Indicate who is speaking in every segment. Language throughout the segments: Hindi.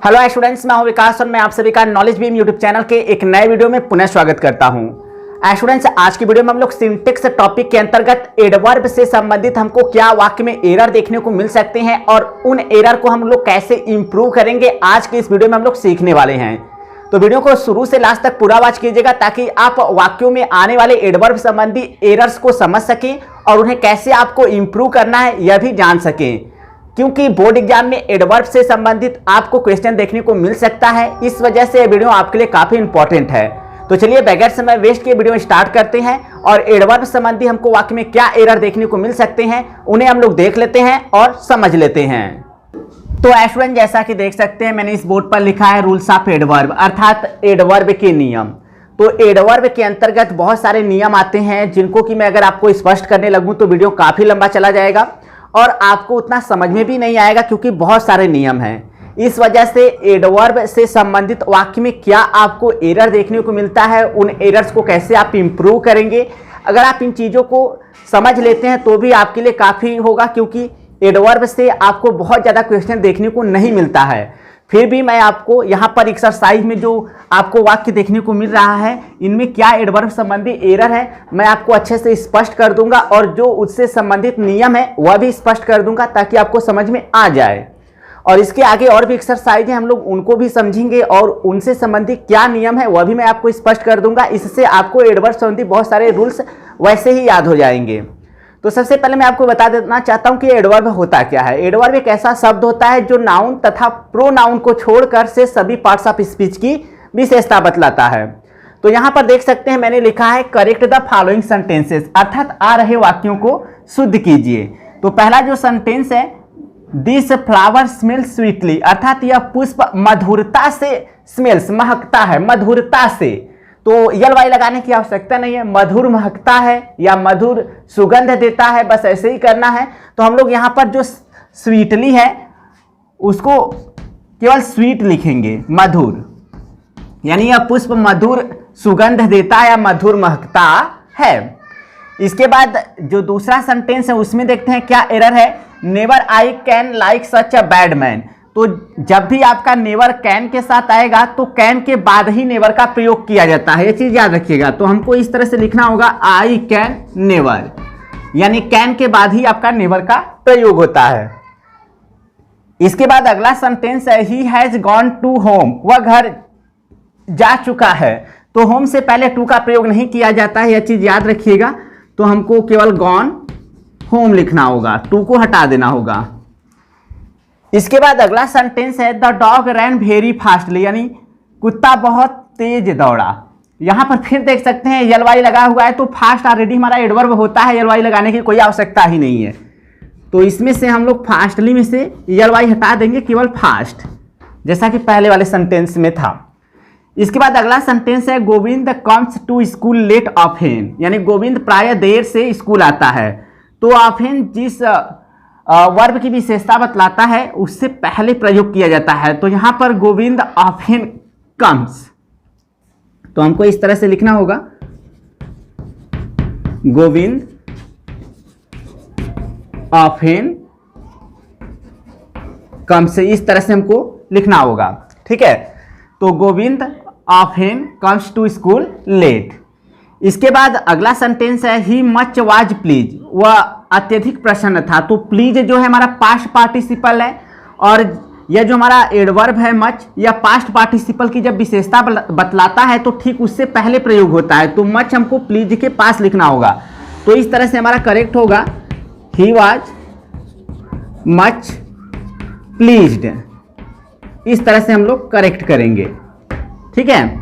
Speaker 1: हेलो स्टूडेंट्स, मैं हूं विकास और मैं आप सभी का नॉलेज बीम यूट्यूब चैनल के एक नए वीडियो में पुनः स्वागत करता हूं। स्टूडेंट्स, आज की वीडियो में हम लोग सिंटेक्स टॉपिक के अंतर्गत एडवर्ब से संबंधित हमको क्या वाक्य में एरर देखने को मिल सकते हैं और उन एरर को हम लोग कैसे इंप्रूव करेंगे, आज के इस वीडियो में हम लोग सीखने वाले हैं। तो वीडियो को शुरू से लास्ट तक पूरा वॉच कीजिएगा ताकि आप वाक्यों में आने वाले एडवर्ब संबंधी एरर्स को समझ सकें और उन्हें कैसे आपको इंप्रूव करना है यह भी जान सकें, क्योंकि बोर्ड एग्जाम में एडवर्ब से संबंधित आपको क्वेश्चन देखने को मिल सकता है। इस वजह से वीडियो आपके लिए काफी इंपॉर्टेंट है। तो चलिए बगैर समय वेस्ट के वीडियो स्टार्ट करते हैं और एडवर्ब संबंधी हमको वाक्य में क्या एरर देखने को मिल सकते हैं उन्हें हम लोग देख लेते हैं और समझ लेते हैं। तो स्टूडेंट, जैसा कि देख सकते हैं मैंने इस बोर्ड पर लिखा है रूल्स ऑफ एडवर्ब, अर्थात एडवर्ब के नियम। तो एडवर्ब के अंतर्गत बहुत सारे नियम आते हैं जिनको कि मैं अगर आपको स्पष्ट करने लगूं तो वीडियो काफी लंबा चला जाएगा और आपको उतना समझ में भी नहीं आएगा, क्योंकि बहुत सारे नियम हैं। इस वजह से एडवर्ब से संबंधित वाक्य में क्या आपको एरर देखने को मिलता है, उन एरर्स को कैसे आप इंप्रूव करेंगे, अगर आप इन चीज़ों को समझ लेते हैं तो भी आपके लिए काफ़ी होगा, क्योंकि एडवर्ब से आपको बहुत ज़्यादा क्वेश्चन देखने को नहीं मिलता है। फिर भी मैं आपको यहाँ पर एक्सरसाइज में जो आपको वाक्य देखने को मिल रहा है इनमें क्या एडवर्ब संबंधी एरर है मैं आपको अच्छे से स्पष्ट कर दूंगा और जो उससे संबंधित नियम है वह भी स्पष्ट कर दूंगा ताकि आपको समझ में आ जाए। और इसके आगे और भी एक्सरसाइज है, हम लोग उनको भी समझेंगे और उनसे संबंधित क्या नियम है वह भी मैं आपको स्पष्ट कर दूंगा। इससे आपको एडवर्ब संबंधी बहुत सारे रूल्स वैसे ही याद हो जाएंगे। तो सबसे पहले मैं आपको बता देना चाहता हूं कि एडवर्ब होता क्या है। एडवर्ब एक ऐसा शब्द होता है जो नाउन तथा प्रोनाउन को छोड़कर से सभी पार्ट्स ऑफ स्पीच की विशेषता बतलाता है। तो यहां पर देख सकते हैं मैंने लिखा है करेक्ट द फॉलोइंग सेंटेंसेस, अर्थात आ रहे वाक्यों को शुद्ध कीजिए। तो पहला जो सेंटेंस है, दिस फ्लावर स्मेल्स स्वीटली, अर्थात यह पुष्प मधुरता से स्मेल्स महकता है, मधुरता से। तो यल वाई लगाने की आवश्यकता नहीं है, मधुर महकता है या मधुर सुगंध देता है, बस ऐसे ही करना है। तो हम लोग यहाँ पर जो स्वीटली है उसको केवल स्वीट लिखेंगे, मधुर, यानी यह पुष्प मधुर सुगंध देता है या मधुर महकता है। इसके बाद जो दूसरा सेंटेंस है उसमें देखते हैं क्या एरर है, never I can like such a bad man. तो जब भी आपका नेवर कैन के साथ आएगा तो कैन के बाद ही नेवर का प्रयोग किया जाता है, ये चीज याद रखिएगा। तो हमको इस तरह से लिखना होगा आई कैन नेवर, यानी कैन के बाद ही आपका नेवर का प्रयोग होता है। इसके बाद अगला सेंटेंस है he has gone to home, वह घर जा चुका है। तो होम से पहले टू का प्रयोग नहीं किया जाता है, यह चीज याद रखिएगा। तो हमको केवल गॉन होम लिखना होगा, टू को हटा देना होगा। इसके बाद अगला सेंटेंस है the dog rain very fastly, यानी कुत्ता बहुत तेज दौड़ा। यहां पर फिर देख सकते हैं यल वाई लगा हुआ है, तो फास्ट ऑलरेडी हमारा एडवर्ब होता है, यल वाई लगाने की कोई आवश्यकता ही नहीं है। तो इसमें से हम लोग फास्टली में से यल वाई हटा देंगे, केवल फास्ट, जैसा कि पहले वाले सेंटेंस में था। इसके बाद अगला सेंटेंस है Govind comes to school late often, यानी गोविंद प्राय देर से स्कूल आता है। तो ऑफेन जिस वर्ब की विशेषता बतलाता है उससे पहले प्रयोग किया जाता है। तो यहां पर गोविंद ऑफेन कम्स, तो हमको इस तरह से लिखना होगा गोविंद ऑफेन कम्स, इस तरह से हमको लिखना होगा, ठीक है। तो Govind often comes to school late. इसके बाद अगला सेंटेंस है ही मच वाज प्लीज, वह अत्यधिक प्रसन्न था। तो प्लीज जो है हमारा पास्ट पार्टिसिपल है और यह जो हमारा एडवर्ब है मच, यह पास्ट पार्टिसिपल की जब विशेषता बतलाता है तो ठीक उससे पहले प्रयोग होता है। तो मच हमको प्लीज के पास लिखना होगा। तो इस तरह से हमारा करेक्ट होगा ही वाज मच प्लीज्ड, इस तरह से हम लोग करेक्ट करेंगे, ठीक है।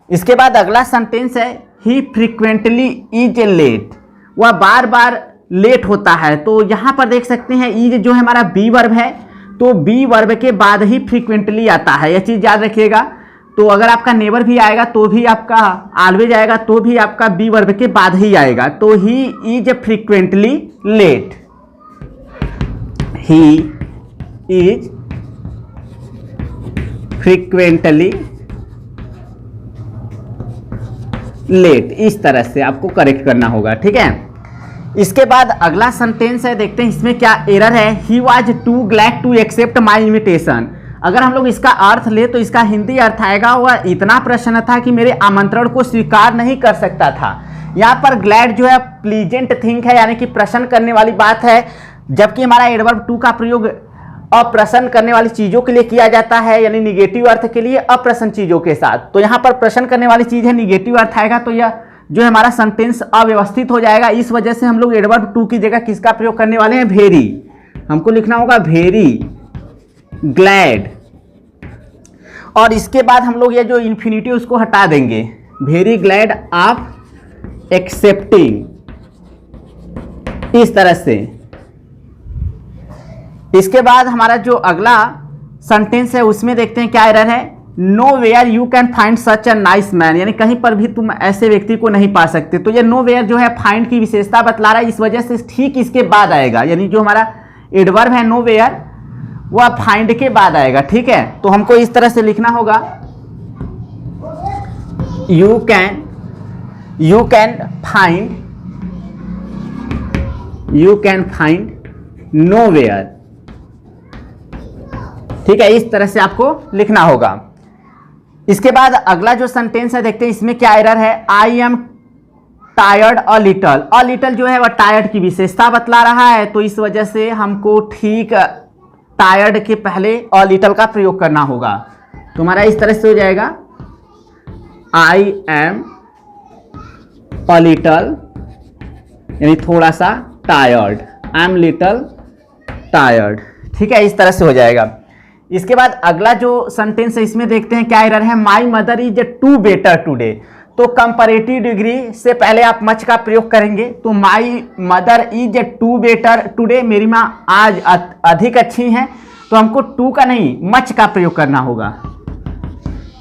Speaker 1: इसके बाद अगला सेंटेंस है ही फ्रीक्वेंटली इज लेट, वह बार बार लेट होता है। तो यहां पर देख सकते हैं इज जो है हमारा बी वर्ब है, तो बी वर्ब के बाद ही फ्रीक्वेंटली आता है, यह चीज याद रखिएगा। तो अगर आपका नेवर भी आएगा तो भी आपका ऑलवेज आएगा तो भी आपका बी वर्ब के बाद ही आएगा। तो he is frequently late, he is frequently late, इस तरह से आपको करेक्ट करना होगा, ठीक है। इसके बाद अगला सेंटेंस है, देखते हैं इसमें क्या एरर है। He was too glad to accept my invitation, अगर हम लोग इसका अर्थ ले तो इसका हिंदी अर्थ आएगा वह इतना प्रसन्न था कि मेरे आमंत्रण को स्वीकार नहीं कर सकता था। यहाँ पर ग्लैड जो है प्लीजेंट थिंग है, यानी कि प्रसन्न करने वाली बात है, जबकि हमारा एडवर्ब टू का प्रयोग अप्रसन्न करने वाली चीजों के लिए किया जाता है, यानी निगेटिव अर्थ के लिए अप्रसन्न चीजों के साथ। तो यहाँ पर प्रसन्न करने वाली चीज है, निगेटिव अर्थ आएगा, तो यह जो है हमारा सेंटेंस अव्यवस्थित हो जाएगा। इस वजह से हम लोग एडवर्ब टू की जगह किसका प्रयोग करने वाले हैं, वेरी। हमको लिखना होगा वेरी ग्लैड, और इसके बाद हम लोग ये जो इन्फिनिटिव उसको हटा देंगे, वेरी ग्लैड ऑफ एक्सेप्टिंग, इस तरह से। इसके बाद हमारा जो अगला सेंटेंस है उसमें देखते हैं क्या एरर है, nowhere you can find such a nice man, यानी कहीं पर भी तुम ऐसे व्यक्ति को नहीं पा सकते। तो ये नो वेयर जो है फाइंड की विशेषता बतला रहा है, इस वजह से ठीक इसके बाद आएगा, यानी जो हमारा एडवर्ब है नो वेयर वह फाइंड के बाद आएगा। ठीक है, तो हमको इस तरह से लिखना होगा, you can find nowhere. ठीक है, इस तरह से आपको लिखना होगा। इसके बाद अगला जो सेंटेंस है देखते हैं इसमें क्या एरर है, I am tired a little जो है वह टायर्ड की विशेषता बतला रहा है, तो इस वजह से हमको ठीक टायर्ड के पहले अ लिटल का प्रयोग करना होगा। तो हमारा इस तरह से हो जाएगा, आई एम अ लिटल यानी थोड़ा सा tired, I am little tired. ठीक है, इस तरह से हो जाएगा। इसके बाद अगला जो सेंटेंस है इसमें देखते हैं क्या एरर है, my mother is too better today. तो कंपैरेटिव डिग्री से पहले आप मच का प्रयोग करेंगे, तो my mother is too better today, मेरी माँ आज अधिक अच्छी हैं, तो हमको टू का नहीं मच का प्रयोग करना होगा।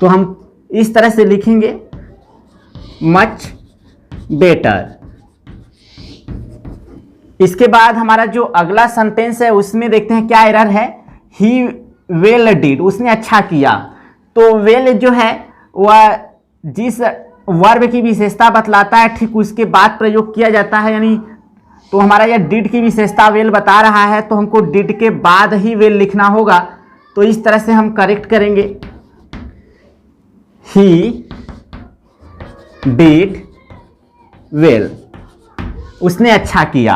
Speaker 1: तो हम इस तरह से लिखेंगे, मच बेटर। इसके बाद हमारा जो अगला सेंटेंस है उसमें देखते हैं क्या एरर है, ही वेल डिड, उसने अच्छा किया। तो वेल जो है वह जिस वर्ब की विशेषता बतलाता है ठीक उसके बाद प्रयोग किया जाता है, यानी तो हमारा यह डिड की विशेषता वेल बता रहा है, तो हमको डिड के बाद ही वेल लिखना होगा। तो इस तरह से हम करेक्ट करेंगे, ही डिड वेल, उसने अच्छा किया।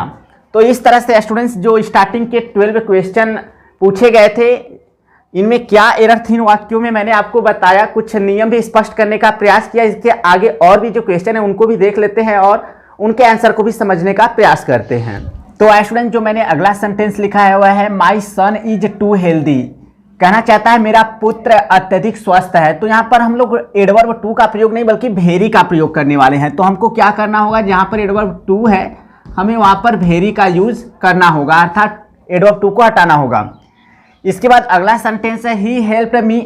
Speaker 1: तो इस तरह से स्टूडेंट्स जो स्टार्टिंग के 12 क्वेश्चन पूछे गए थे इनमें क्या एरर थी इन वाक्यों में मैंने आपको बताया, कुछ नियम भी स्पष्ट करने का प्रयास किया। इसके आगे और भी जो क्वेश्चन है उनको भी देख लेते हैं और उनके आंसर को भी समझने का प्रयास करते हैं। तो स्टूडेंट जो मैंने अगला सेंटेंस लिखा है वह है, माई सन इज टू हेल्दी, कहना चाहता है मेरा पुत्र अत्यधिक स्वस्थ है। तो यहाँ पर हम लोग एडवर्ब टू का प्रयोग नहीं बल्कि वेरी का प्रयोग करने वाले हैं। तो हमको क्या करना होगा, जहाँ पर एडवर्ब टू है हमें वहाँ पर वेरी का यूज करना होगा, अर्थात एडवर्ब टू को हटाना होगा। इसके बाद अगला सेंटेंस है, ही हेल्प मी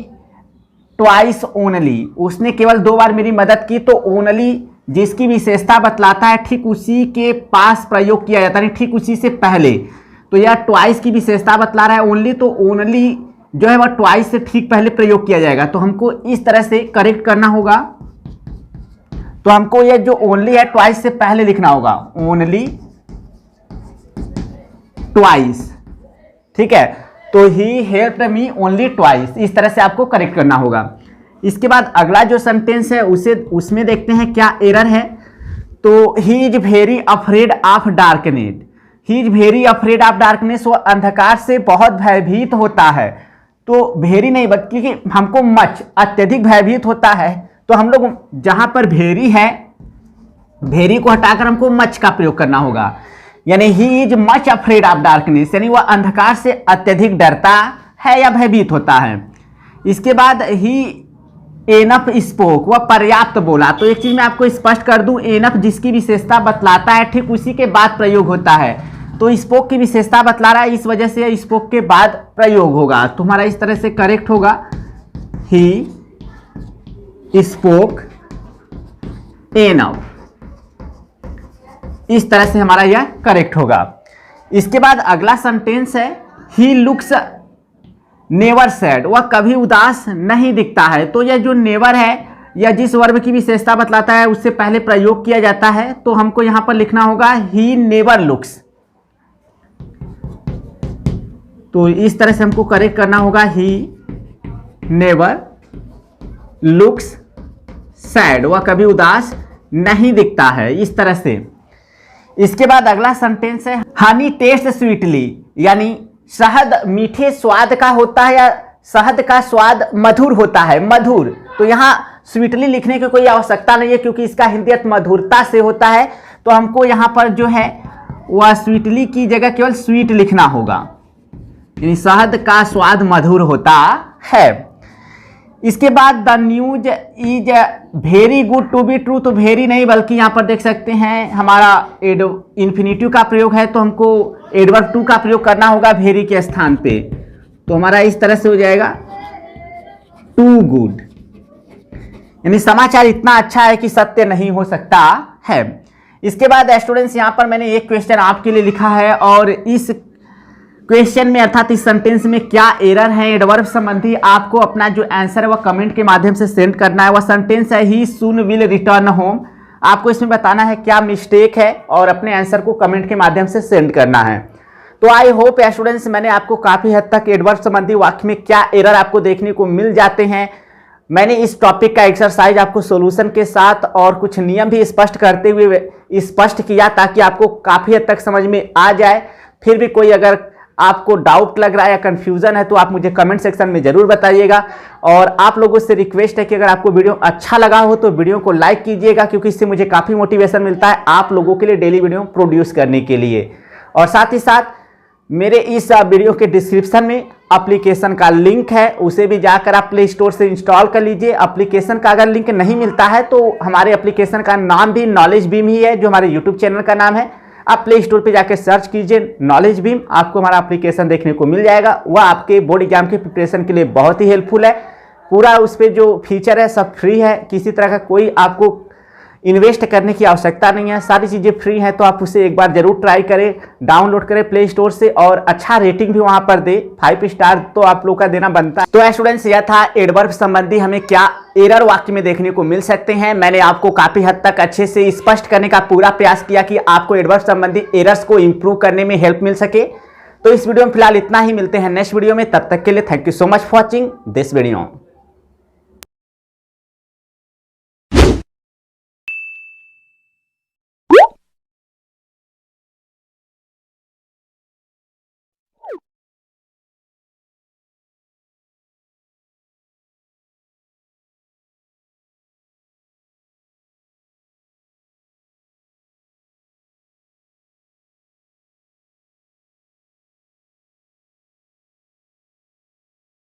Speaker 1: ट्वाइस ओनली, उसने केवल 2 बार मेरी मदद की। तो ओनली जिसकी विशेषता बतलाता है ठीक उसी के पास प्रयोग किया जाता है, ठीक उसी से पहले। तो यह ट्वाइस की विशेषता बतला रहा है ओनली, तो ओनली जो है वह ट्वाइस से ठीक पहले प्रयोग किया जाएगा। तो हमको इस तरह से करेक्ट करना होगा। तो हमको यह जो ओनली है ट्वाइस से पहले लिखना होगा, ओनली ट्वाइस। ठीक है, तो he helped me only twice, इस तरह से आपको करेक्ट करना होगा। इसके बाद अगला जो सेंटेंस है उसमें देखते हैं क्या एरर है। तो he is very afraid of darkness, he is very afraid of darkness, वो अंधकार से बहुत भयभीत होता है। तो वेरी नहीं बल्कि हमको मच अत्यधिक भयभीत होता है। तो हम लोग जहां पर वेरी है, वेरी को हटाकर हमको मच का प्रयोग करना होगा, यानी he is much afraid of darkness, यानी वह अंधकार से अत्यधिक डरता है या भयभीत होता है। इसके बाद ही एनफ स्पोक, वह पर्याप्त बोला। तो एक चीज मैं आपको स्पष्ट कर दूं, एनफ जिसकी विशेषता बतलाता है ठीक उसी के बाद प्रयोग होता है। तो स्पोक की विशेषता बतला रहा है, इस वजह से स्पोक के बाद प्रयोग होगा। तो हमारा इस तरह से करेक्ट होगा, ही स्पोक एनफ, इस तरह से हमारा यह करेक्ट होगा। इसके बाद अगला सेंटेंस है, ही लुक्स नेवर सैड, वह कभी उदास नहीं दिखता है। तो यह जो नेवर है या जिस वर्ब की विशेषता बतलाता है उससे पहले प्रयोग किया जाता है। तो हमको यहां पर लिखना होगा, ही नेवर लुक्स। तो इस तरह से हमको करेक्ट करना होगा, ही नेवर लुक्स सैड, वह कभी उदास नहीं दिखता है, इस तरह से। इसके बाद अगला सेंटेंस है हनी टेस्ट स्वीटली, यानी शहद मीठे स्वाद का होता है या शहद का स्वाद मधुर होता है, मधुर। तो यहाँ स्वीटली लिखने की कोई आवश्यकता नहीं है क्योंकि इसका हिंदी अर्थ मधुरता से होता है, तो हमको यहाँ पर जो है वह स्वीटली की जगह केवल स्वीट लिखना होगा, यानी शहद का स्वाद मधुर होता है। इसके बाद the news is very good to be true, तो वेरी नहीं बल्कि यहाँ पर देख सकते हैं हमारा इन्फिनिटिव का प्रयोग है, तो हमको एडवर्ब टू का प्रयोग करना होगा वेरी के स्थान पे। तो हमारा इस तरह से हो जाएगा टू गुड, यानी समाचार इतना अच्छा है कि सत्य नहीं हो सकता है। इसके बाद स्टूडेंट्स यहाँ पर मैंने एक क्वेश्चन आपके लिए लिखा है और इस क्वेश्चन में अर्थात इस सेंटेंस में क्या एरर है एडवर्ब संबंधी, आपको अपना जो आंसर है वह कमेंट के माध्यम से सेंड करना है। वह सेंटेंस है ही सून विल रिटर्न होम, आपको इसमें बताना है क्या मिस्टेक है और अपने आंसर को कमेंट के माध्यम से सेंड करना है। तो आई होप स्टूडेंट्स मैंने आपको काफ़ी हद तक एडवर्ब संबंधी वाक्य में क्या एरर आपको देखने को मिल जाते हैं, मैंने इस टॉपिक का एक्सरसाइज आपको सॉल्यूशन के साथ और कुछ नियम भी स्पष्ट करते हुए स्पष्ट किया ताकि आपको काफ़ी हद तक समझ में आ जाए। फिर भी कोई अगर आपको डाउट लग रहा है या कंफ्यूजन है तो आप मुझे कमेंट सेक्शन में ज़रूर बताइएगा। और आप लोगों से रिक्वेस्ट है कि अगर आपको वीडियो अच्छा लगा हो तो वीडियो को लाइक कीजिएगा क्योंकि इससे मुझे काफ़ी मोटिवेशन मिलता है आप लोगों के लिए डेली वीडियो प्रोड्यूस करने के लिए। और साथ ही साथ मेरे इस वीडियो के डिस्क्रिप्शन में एप्लीकेशन का लिंक है, उसे भी जाकर आप प्ले स्टोर से इंस्टॉल कर लीजिए। एप्लीकेशन का अगर लिंक नहीं मिलता है तो हमारे एप्लीकेशन का नाम भी नॉलेज बीम ही है, जो हमारे यूट्यूब चैनल का नाम है। आप प्ले स्टोर पे जाकर सर्च कीजिए नॉलेज बीम, आपको हमारा एप्लीकेशन देखने को मिल जाएगा। वह आपके बोर्ड एग्जाम के प्रिपरेशन के लिए बहुत ही हेल्पफुल है। पूरा उस पर जो फीचर है सब फ्री है, किसी तरह का कोई आपको इन्वेस्ट करने की आवश्यकता नहीं है, सारी चीज़ें फ्री हैं। तो आप उसे एक बार जरूर ट्राई करें, डाउनलोड करें प्ले स्टोर से और अच्छा रेटिंग भी वहां पर दे, 5 स्टार तो आप लोग का देना बनता है। तो स्टूडेंट्स यह था एडवर्ब संबंधी हमें क्या एरर वाक्य में देखने को मिल सकते हैं। मैंने आपको काफ़ी हद तक अच्छे से स्पष्ट करने का पूरा प्रयास किया कि आपको एडवर्ब संबंधी एरर्स को इंप्रूव करने में हेल्प मिल सके। तो इस वीडियो में फिलहाल इतना ही, मिलते हैं नेक्स्ट वीडियो में, तब तक के लिए thank you so much for watching this video.